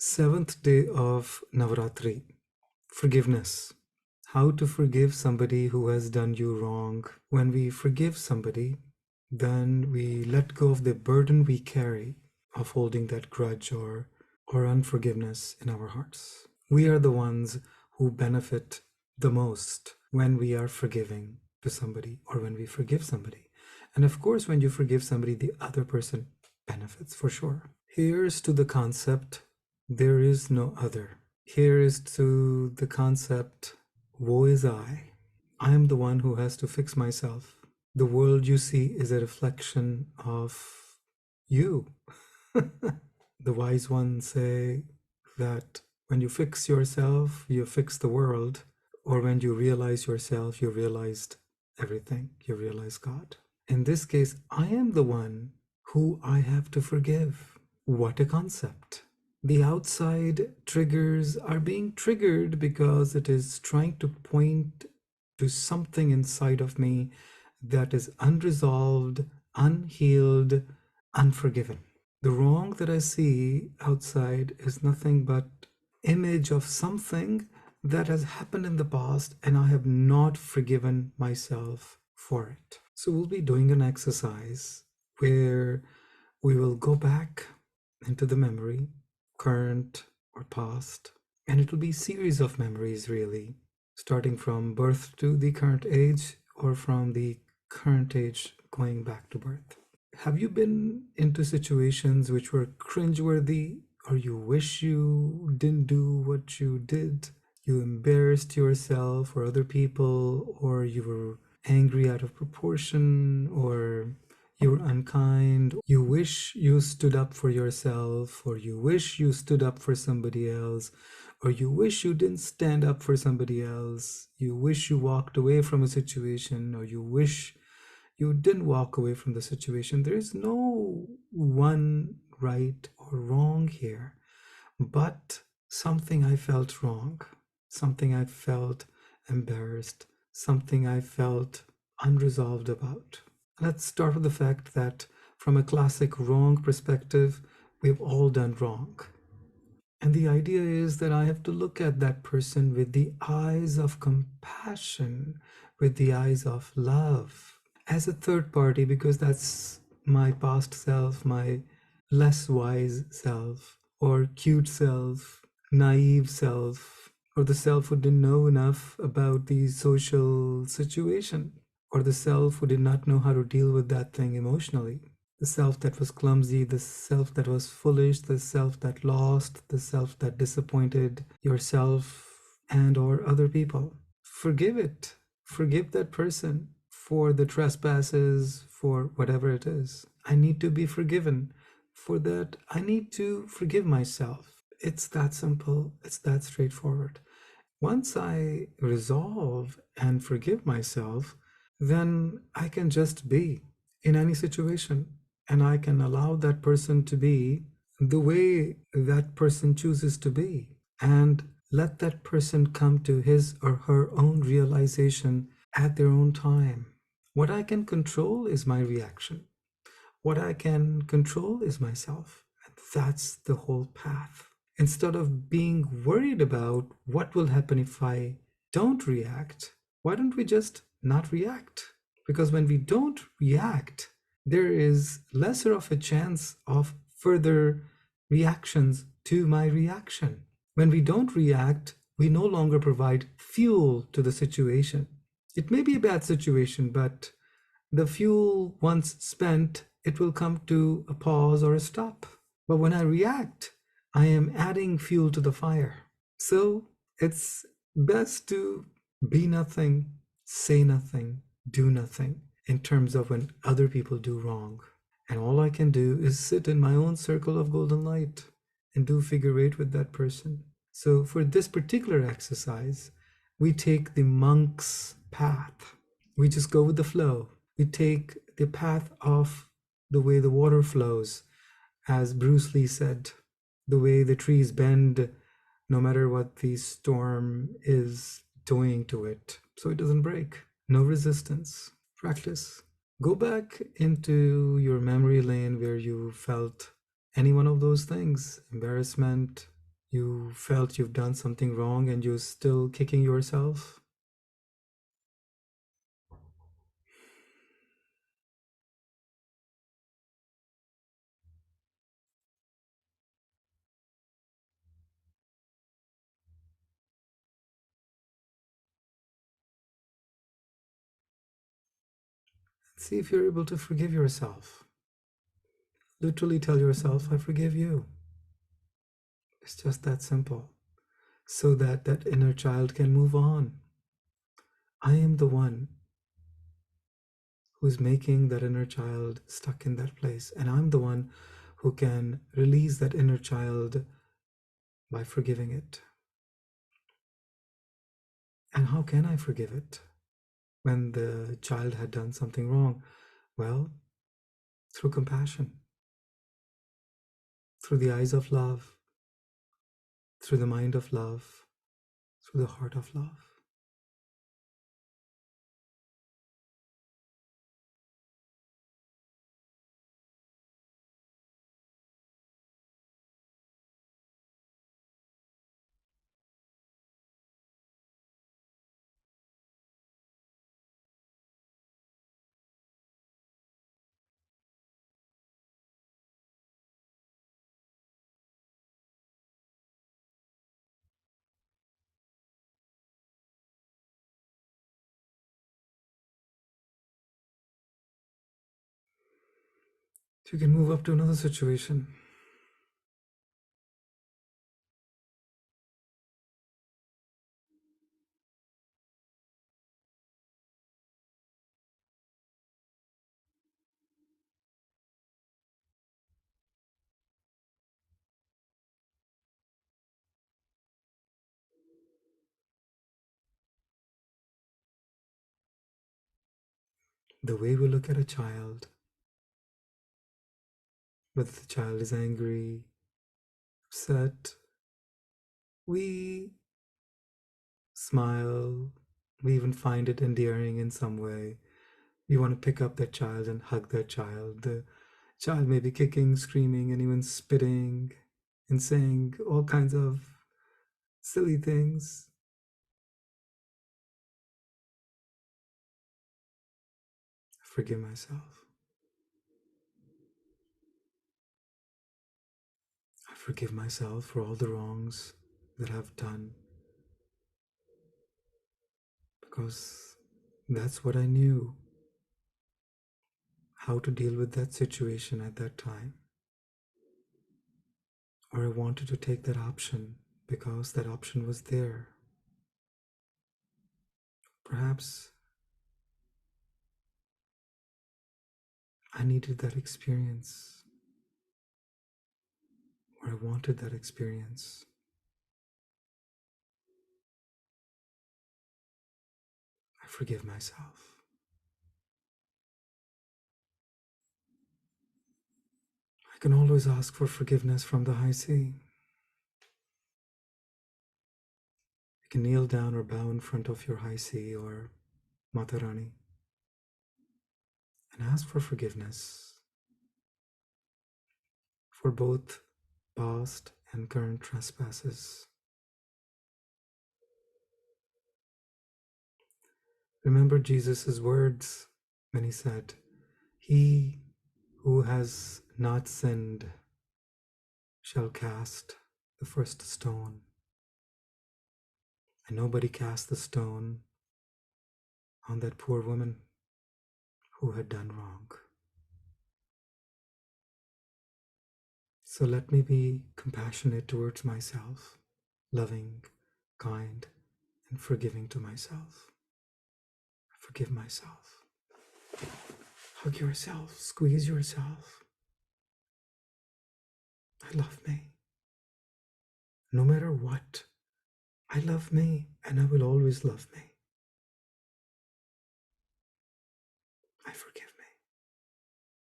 Seventh day of Navaratri, forgiveness. How to forgive somebody who has done you wrong. When we forgive somebody, then we let go of the burden we carry of holding that grudge or unforgiveness in our hearts. We are the ones who benefit the most when we are forgiving to somebody or when we forgive somebody. And of course, when you forgive somebody, the other person benefits for sure. Here's to the concept, there is no other. Here is to the concept, woe is I. I am the one who has to fix myself. The world you see is a reflection of you. The wise ones say that when you fix yourself, you fix the world, or when you realize yourself, you realized everything, you realize God. In this case, I am the one who I have to forgive. What a concept. The outside triggers are being triggered because it is trying to point to something inside of me that is unresolved, unhealed, unforgiven. The wrong that I see outside is nothing but image of something that has happened in the past and I have not forgiven myself for it. So we'll be doing an exercise where we will go back into the memory, current or past, and it will be a series of memories really, starting from birth to the current age or from the current age going back to birth. Have you been into situations which were cringeworthy, or you wish you didn't do what you did? You embarrassed yourself or other people, or you were angry out of proportion, or you were unkind. You wish you stood up for yourself, or you wish you stood up for somebody else, or you wish you didn't stand up for somebody else. You wish you walked away from a situation, or you wish you didn't walk away from the situation. There is no one right or wrong here, but something I felt wrong, something I felt embarrassed, something I felt unresolved about. Let's start with the fact that from a classic wrong perspective, we've all done wrong. And the idea is that I have to look at that person with the eyes of compassion, with the eyes of love, as a third party, because that's my past self, my less wise self, or cute self, naive self, or the self who didn't know enough about the social situation, or the self who did not know how to deal with that thing emotionally. The self that was clumsy, the self that was foolish, the self that lost, the self that disappointed yourself and or other people. Forgive it. Forgive that person for the trespasses, for whatever it is. I need to be forgiven. For that, I need to forgive myself. It's that simple. It's that straightforward. Once I resolve and forgive myself, then I can just be in any situation and I can allow that person to be the way that person chooses to be and let that person come to his or her own realization at their own time. What I can control is my reaction. What I can control is myself. And that's the whole path. Instead of being worried about what will happen if I don't react, why don't we just not react? Because when we don't react, there is lesser of a chance of further reactions to my reaction. When we don't react, we no longer provide fuel to the situation. It may be a bad situation, but the fuel once spent, it will come to a pause or a stop. But when I react, I am adding fuel to the fire. So it's best to be nothing, say nothing, do nothing in terms of when other people do wrong. And all I can do is sit in my own circle of golden light and do figure eight with that person. So for this particular exercise, we take the monk's path. We just go with the flow. We take the path of the way the water flows, as Bruce Lee said, the way the trees bend no matter what the storm is doing to it, so it doesn't break. No resistance. Practice. Go back into your memory lane where you felt any one of those things: embarrassment, You felt you've done something wrong and you're still kicking yourself? See if you're able to forgive yourself. Literally tell yourself, I forgive you. It's just that simple. So that that inner child can move on. I am the one who's making that inner child stuck in that place. And I'm the one who can release that inner child by forgiving it. And how can I forgive it when the child had done something wrong? Well, through compassion, through the eyes of love, through the mind of love, through the heart of love. So you can move up to another situation. The way we look at a child, whether the child is angry, upset, we smile, we even find it endearing in some way. We want to pick up that child and hug that child. The child may be kicking, screaming, and even spitting and saying all kinds of silly things. I forgive myself. I forgive myself for all the wrongs that I've done because that's what I knew how to deal with that situation at that time. Or I wanted to take that option because that option was there. Perhaps I needed that experience, or I wanted that experience. I forgive myself. I can always ask for forgiveness from the high sea. You can kneel down or bow in front of your high sea or Matarani and ask for forgiveness for both past and current trespasses. Remember Jesus' words when he said, "He who has not sinned shall cast the first stone." And nobody cast the stone on that poor woman who had done wrong. So let me be compassionate towards myself, loving, kind, and forgiving to myself. Forgive myself. Hug yourself, squeeze yourself. I love me. No matter what, I love me and I will always love me. I forgive